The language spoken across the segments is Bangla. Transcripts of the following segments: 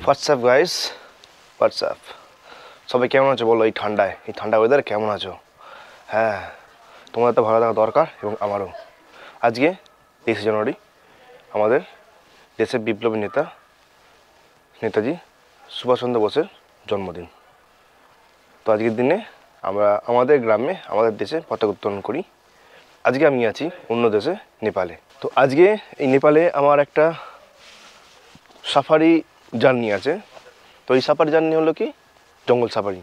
WhatsApp guys, WhatsApp. সবাই কেমন আছো বলো? এই ঠান্ডা ওয়েদার কেমন আছো? হ্যাঁ, তোমাদের তো ভালো থাকা দরকার এবং আমারও। আজকে 23 জানুয়ারি আমাদের দেশের বিপ্লবী নেতা নেতাজি সুভাষচন্দ্র বোসের জন্মদিন। তো আজকের দিনে আমরা আমাদের গ্রামে আমাদের দেশে পতাকা উত্তোলন করি। আজকে আমি আছি অন্য দেশে, নেপালে। তো আজকে এই নেপালে আমার একটা সাফারি জার্নি আছে। তো এই সাফারি জার্নি হলো কি, জঙ্গল সাফারি।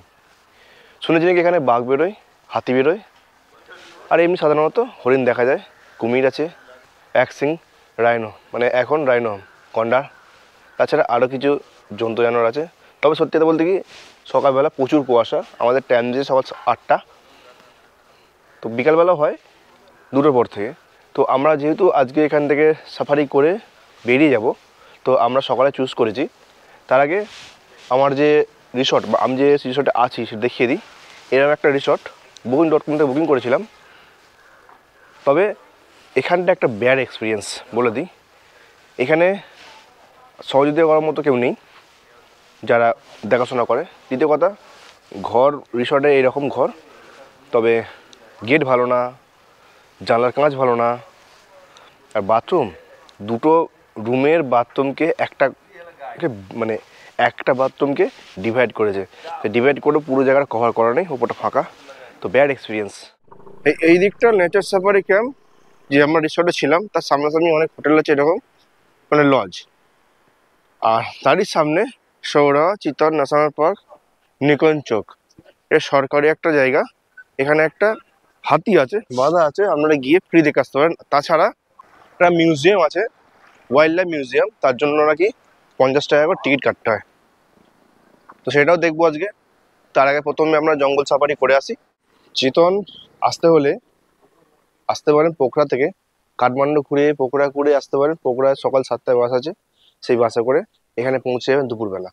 শুনেছি নাকি এখানে বাঘ বেরোয়, হাতি বেরোয়, আর এমনি সাধারণত হরিণ দেখা যায়, কুমির আছে, এক সিং রাইনো, মানে এখন রাইনো, গন্ডার, তাছাড়া আরও কিছু জন্তু জানোয়ার আছে। তবে সত্যি কথা বলতে কি, সকালবেলা প্রচুর কুয়াশা। আমাদের টাইম যে সকাল 8টা, তো বিকালবেলা হয় 2টোর পর থেকে। তো আমরা যেহেতু আজকে এখান থেকে সাফারি করে বেরিয়ে যাব, তো আমরা সকালে চুজ করেছি। তার আগে আমার যে রিসর্ট বা আমি যে রিসর্টে আছি সেটা দেখিয়ে দিই। এরকম একটা রিসর্ট booking.com থেকে বুকিং করেছিলাম। তবে এখানটা একটা ব্যাড এক্সপিরিয়েন্স বলে দিই। এখানে সহযোগিতা করার মতো কেউ নেই যারা দেখাশোনা করে। দ্বিতীয় কথা, ঘর রিসর্টে এইরকম ঘর, তবে গেট ভালো না, জানলার কাঁচ ভালো না, আর বাথরুম, দুটো রুমের বাথরুমকে একটা বাথরুমকে ডিভাইড করেছে। ডিভাইড করে পুরো জায়গাটা কভার করা নেই, ওপরটা ফাঁকা। তো ব্যাড এক্সপিরিয়েন্স। এই দিকটা নেচার সাফারি ক্যাম্প, যে আমরা রিসর্টে ছিলাম তার সামনাসামনি অনেক হোটেল আছে এরকম, মানে লজ। আর তারই সামনে সৌরা চিতন ন্যাশনাল পার্ক, নিকঞ্চক, এটা সরকারি একটা জায়গা। এখানে একটা হাতি আছে, বাঁধা আছে, আপনারা গিয়ে ফ্রি দেখে আসতে পারেন। তাছাড়া একটা মিউজিয়াম আছে, ওয়াইল্ড লাইফ মিউজিয়াম, তার জন্য নাকি 50 টাকা করে টিকিট কাটতে হয়। তো সেটাও দেখবো আজকে। তার আগে প্রথমে আমরা জঙ্গল সাফারি করে আসি। চিতন আসতে হলে আসতে পারেন পোখরা থেকে, কাঠমান্ডু ঘুরে পোখরা ঘুরে আসতে পারেন। পোখরায় সকাল 7টায় বাস আছে, সেই বাসে করে এখানে পৌঁছে যাবেন দুপুরবেলা।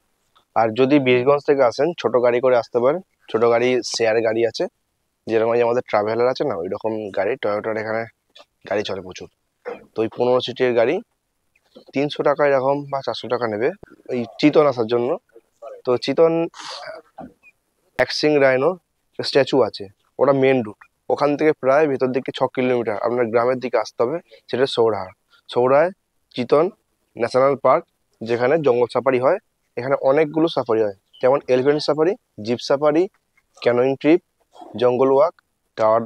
আর যদি বীরগঞ্জ থেকে আসেন, ছোট গাড়ি করে আসতে পারেন। ছোট গাড়ি, শেয়ার গাড়ি আছে, যেরকম আমাদের ট্রাভেলার আছে না, ওই রকম গাড়ি, টয়োটার এখানে গাড়ি চলে প্রচুর। তো ওই 15 সিটের গাড়ি 300 টাকা এরকম বা 400 টাকা নেবে ওই চিতন আসার জন্য। তো চিতন এক সিং রাইনো স্ট্যাচু আছে, ওটা মেন রুট। ওখান থেকে প্রায় ভেতর দিকে 6 কিলোমিটার আপনার গ্রামের দিকে আসতে হবে, সেটা সৌরায় চিতন ন্যাশনাল পার্ক, যেখানে জঙ্গল সাফারি হয়। এখানে অনেকগুলো সাফারি হয়, যেমন elephant safari, jeep safari, canoeing trip, jungle walk, tower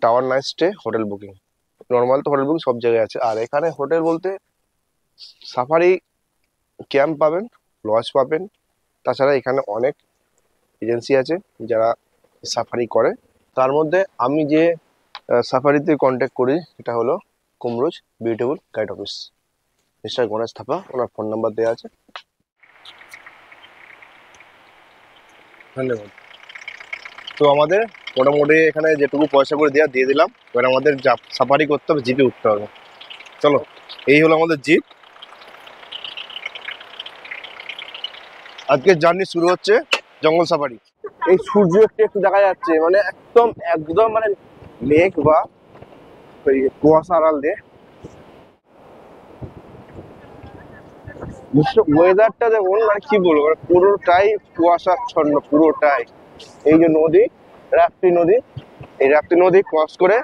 tower night stay, hotel booking. Normal তো হোটেল বুকিং সব জায়গায় আছে। আর এখানে হোটেল বলতে সাফারি ক্যাম্প পাবেন, লজ পাবেন। তাছাড়া এখানে অনেক এজেন্সি আছে যারা সাফারি করে। তার মধ্যে আমি যে সাফারিতে কন্ট্যাক্ট করি সেটা হলো Kumroj beautiful guide office, mister Ganesh Thapa, ওনার ফোন নাম্বার দেওয়া আছে। ধন্যবাদ। তো আমাদের মোটামুটি এখানে যেটুকু পয়সা করে দিয়ে দিলাম। এবার আমাদের সাফারি করতে হবে, জিপে উঠতে হবে। চলো, এই হলো আমাদের জিপ। আজকের জার্নি শুরু হচ্ছে জঙ্গল সাফারি। এই সূর্য একটু একটু দেখা যাচ্ছে, মানে একদম একদম মানে মেঘ বা কুয়াশা আড়াল দিয়ে। ওয়েদারটা দেখুন, মানে কি বলবো, মানে পুরোটাই কুয়াশাচ্ছন্ন, পুরোটাই। এই যে নদী, রাপ্তি নদী, এই রাপ্তি নদী ক্রস করে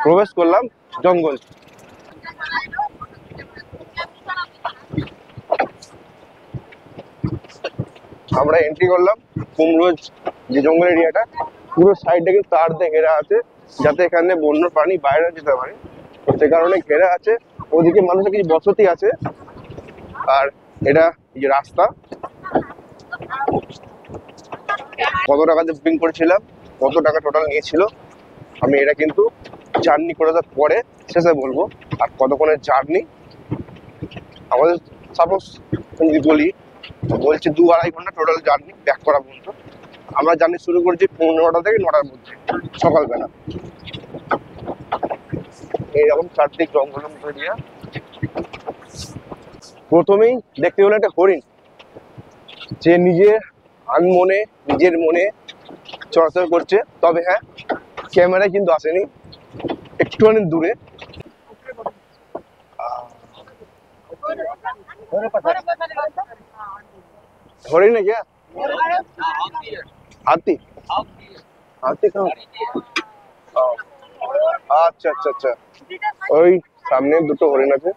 প্রবেশ করলাম জঙ্গল। আমরা এন্ট্রি করলাম কুমরোজ যে জঙ্গল এরিয়াটা। পুরো সাইডটা কিন্তু তার দিয়ে ঘেরা আছে, যাতে এখানে বন্য প্রাণী বাইরে যেতে পারে, তো সে কারণে ঘেরা আছে। ওদিকে মানুষের কিছু বসতি আছে। আর এটা এই যে রাস্তা। কত টাকা দিয়ে বুকিং করেছিলাম, কত টাকা টোটাল নিয়েছিল, আমি এটা কিন্তু জার্নি করে দেওয়ার পরে শেষে বলবো। আর কতক্ষণের জার্নি আমাদের, সাপোজ যদি বলছি 2-2.5 ঘন্টা টোটাল জার্নি ব্যাক করা পর্যন্ত। আমরা জার্নি শুরু করেছি 9:30 থেকে 9টার মধ্যে সকালবেলা। এইরকম চারদিক জঙ্গলের মধ্যে দিয়ে প্রথমেই দেখতে হলো একটা হরিণ, যে নিজের মনে চলাচল করছে। তবে হ্যাঁ, ক্যামেরায় কিন্তু আসেনি, একটুখানি দূরে। हरिण है क्या? हाथी? हाथी कहाँ? আচ্ছা আচ্ছা আচ্ছা, ওই সামনে দুটো হরিণ আছে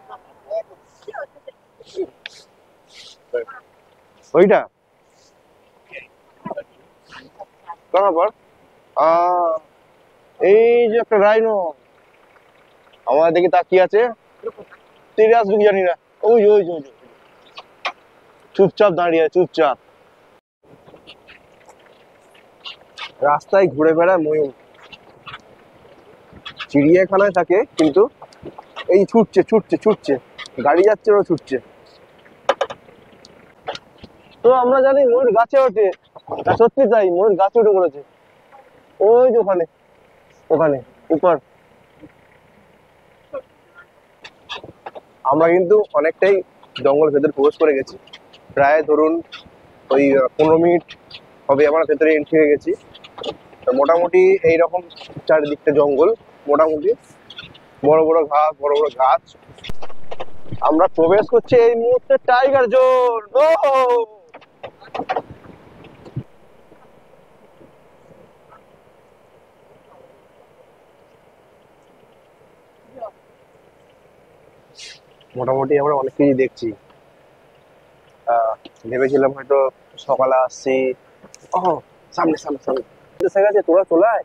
ওইটা কাহা পর? এই যে একটা রাইনো আমার দিকে তাকিয়ে আছে, তীরে আসবে কি জানি না। ওই ওই ওই ওই, চুপচাপ দাঁড়িয়ে আছে, চুপচাপ। রাস্তায় ঘুরে বেড়ায় ময়ূর, চিড়িয়াখানায় থাকে কিন্তু এই ছুটছে ছুটছে ছুটছে, গাড়ি যাচ্ছে ওরা ছুটছে। তো আমরা জানি ময়ূর গাছে ওঠে, সত্যি তাই, ময়ূর গাছে উঠে পড়েছে ওই যে ওখানে, ওখানে উপর। আমরা কিন্তু অনেকটাই জঙ্গল ভেতরে প্রবেশ করে গেছি, প্রায় ধরুন ওই 15 মিনিট হবে আমরা ভেতরে এন্ট্রি হয়ে গেছি। তো মোটামুটি এইরকম চারিদিকটা জঙ্গল, মোটামুটি বড় বড় ঘাস, বড় বড় গাছ। আমরা প্রবেশ করছি এই মুহূর্তে টাইগার জোন। মোটামুটি আমরা অনেক কিছু দেখছি। ভেবেছিলাম হয়তো সকালে আসছি। ও সামনে সামনে সামনে এসে গেছে, তোরা চলে আয়।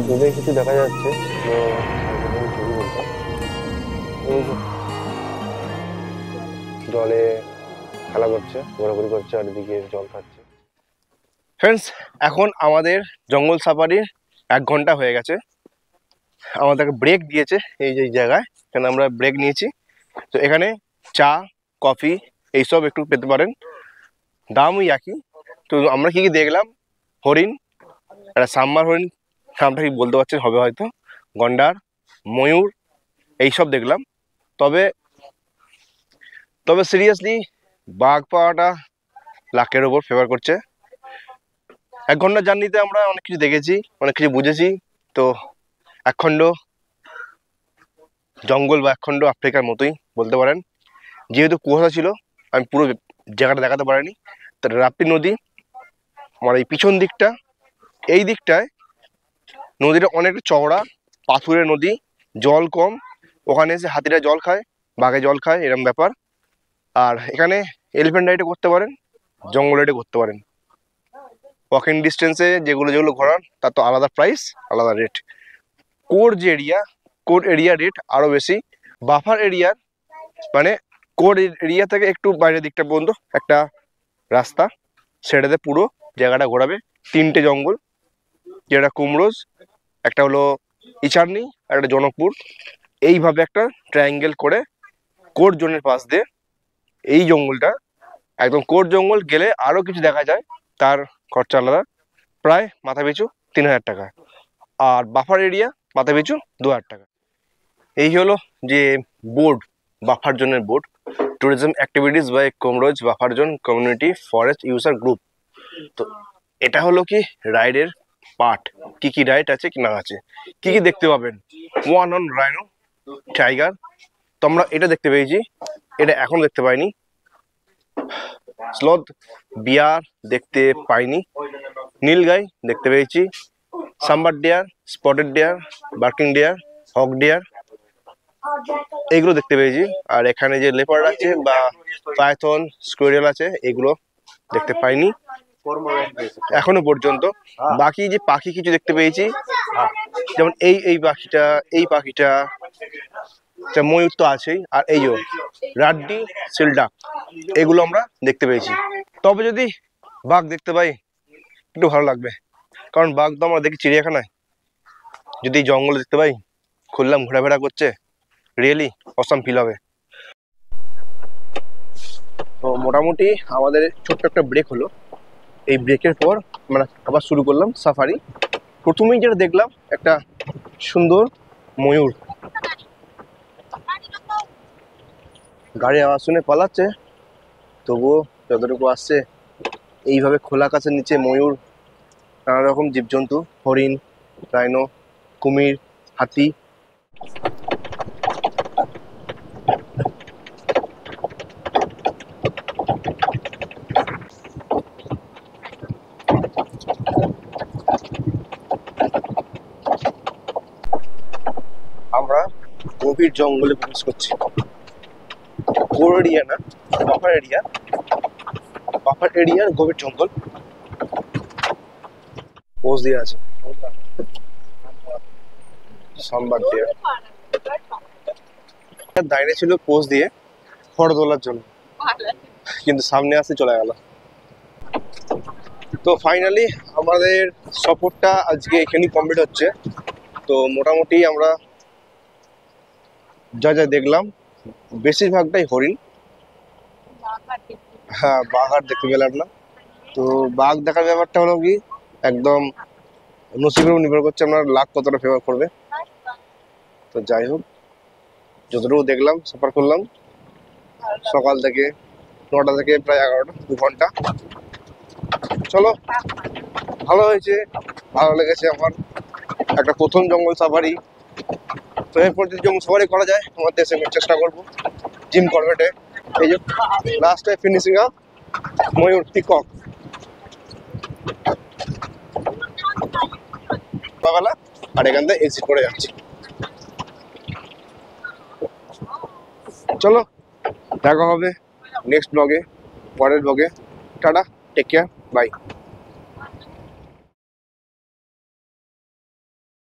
দূরে কিছু দেখা যাচ্ছে, তো ছবি বলছে এই যে জলে খেলা করছে, ঘোরাঘুরি করছে আর এদিকে জল খাচ্ছে। ফ্রেন্ডস, এখন আমাদের জঙ্গল সাফারির 1 ঘন্টা হয়ে গেছে। আমাদেরকে ব্রেক দিয়েছে এই যে জায়গায়, এখানে আমরা ব্রেক নিয়েছি। তো এখানে চা, কফি এইসব একটু পেতে পারেন, দামই একই। তো আমরা কি কি দেখলাম, হরিণ, একটা সাম্বার হরিণ, নামটা কি বলতে পারছেন হবে হয়তো, গন্ডার, ময়ূর, এইসব দেখলাম। তবে তবে সিরিয়াসলি বাঘ পাওয়াটা লাকের ওপর ফেভার করছে। 1 ঘন্টা জার্নিতে আমরা অনেক কিছু দেখেছি, অনেক কিছু বুঝেছি। তো একখণ্ড জঙ্গল বা একখণ্ড আফ্রিকার মতোই বলতে পারেন। যেহেতু কুয়াশা ছিল আমি পুরো জায়গাটা দেখাতে পারিনি। তো রাপ্তি নদী আমার এই পিছন দিকটা, এই দিকটায় নদীটা অনেকটা চওড়া, পাথুরে নদী, জল কম। ওখানে এসে হাতিরা জল খায়, বাঘে জল খায়, এরকম ব্যাপার। আর এখানে এলিফ্যান্ট রাইডে করতে পারেন, জঙ্গল রাইডে করতে পারেন। ওয়াকিং ডিস্টেন্সে যেগুলো যেগুলো ঘোরান তার তো আলাদা প্রাইস, আলাদা রেট। কোর যে এরিয়া, কোর এরিয়া রেট আরও বেশি। বাফার এরিয়ার মানে কোর এরিয়া থেকে একটু বাইরের দিকটা পর্যন্ত একটা রাস্তা, সেটাতে পুরো জায়গাটা ঘোরাবে। 3টে জঙ্গল, যেটা কুমরোজ, একটা হলো ইচারনি, আর একটা জনকপুর। এইভাবে একটা ট্রায়াঙ্গেল করে কোর জোনের পাশ দিয়ে এই জঙ্গলটা, একদম কোর জঙ্গল গেলে আরও কিছু দেখা যায়, তার খরচা আলাদা, প্রায় মাথা পিছু 3000 টাকা। আর বাফার এরিয়া মাথা পিছু 2000 টাকা। এই হলো যে বোর্ড, বাফার জোনের board, tourism activities by Kumroj buffer zone community forest user group. তো এটা হলো কি রাইডের পার্ট, কি কি রাইড আছে কি না আছে, কি কি দেখতে পাবেন। 1 অন রাইনো, টাইগার, তো আমরা এটা দেখতে পেয়েছি, এটা এখন দেখতে পাইনি। স্লথ, বিয়ার দেখতে পাইনি। নীলগাই দেখতে পেয়েছি, sambar deer, spotted deer, barking deer, hog deer, এইগুলো দেখতে পেয়েছি। আর এখানে যে লেপার্ড আছে বা পাইথন, স্কোয়ারেল আছে, এগুলো দেখতে পাইনি এখনো পর্যন্ত। বাকি যে পাখি কিছু দেখতে পেয়েছি, যেমন এই পাখিটা, এই পাখিটা, ময়ূর তো আছেই, আর এই যে রাড্ডি, সিলডাক, এগুলো আমরা দেখতে পেয়েছি। তবে যদি বাঘ দেখতে পাই একটু ভালো লাগবে, কারণ বাঘ তো আমরা দেখি চিড়িয়াখানায়, যদি জঙ্গলে দেখতে পাই, খুললাম ঘোরাফেরা করছে, রিয়েলি অসাম ফিল হবে। তো মোটামুটি আমাদের ছোট্ট একটা ব্রেক হলো। এই ব্রেকের পর আমরা আবার শুরু করলাম সাফারি। প্রথমেই যেটা দেখলাম একটা সুন্দর ময়ূর, গাড়ি আওয়াজ শুনে পালাচ্ছে, তবুও যতটুকু আসছে। এইভাবে খোলা আকাশের নিচে ময়ূর নানা রকম জীবজন্তু, হরিণ, রাইনো, কুমির, হাতি। আমরা গভীর জঙ্গলে প্রবেশ করছি। কোর এরিয়া না, বাফার এরিয়া, বাফার এরিয়ার গভীর জঙ্গল। পোজ দিয়ে আছে সাম্বার দিয়ে, দাঁড়িয়ে ছিল পোজ দিয়ে ফটো তোলার জন্য, কিন্তু সামনে আসতে চলে গেল। তো ফাইনালি আমাদের সফরটা আজকে এখানেই কমপ্লিট হচ্ছে। তো মোটামুটি আমরা যা যা দেখলাম বেশিরভাগটাই হরিণ। হ্যাঁ, বাঘ আর দেখতে পেলাম না। তো বাঘ দেখার ব্যাপারটা হলো কি, একদম নসিবের উপর নির্ভর করছে আপনার লাক কতটা ফেভার করবে। তো যাই হোক, যতটুকু দেখলাম সাফার করলাম সকাল থেকে 9টা থেকে প্রায় 11টা, 2 ঘন্টা। চলো, ভালো হয়েছে, ভালো লেগেছে আমার। একটা প্রথম জঙ্গল সাফারি। তো এরপর যদি জঙ্গল সাফারি করা যায় আমার দেশে, আমি চেষ্টা করবো জিম করবেটে। এই যে লাস্টে ফিনিশিং আপ ময়ূর পিকক সকালবেলা, আর এখান থেকে এক্সিট করে যাচ্ছি। চলো, দেখা হবে নেক্সট ব্লগে, পরের ব্লগে। Tata, take care, by.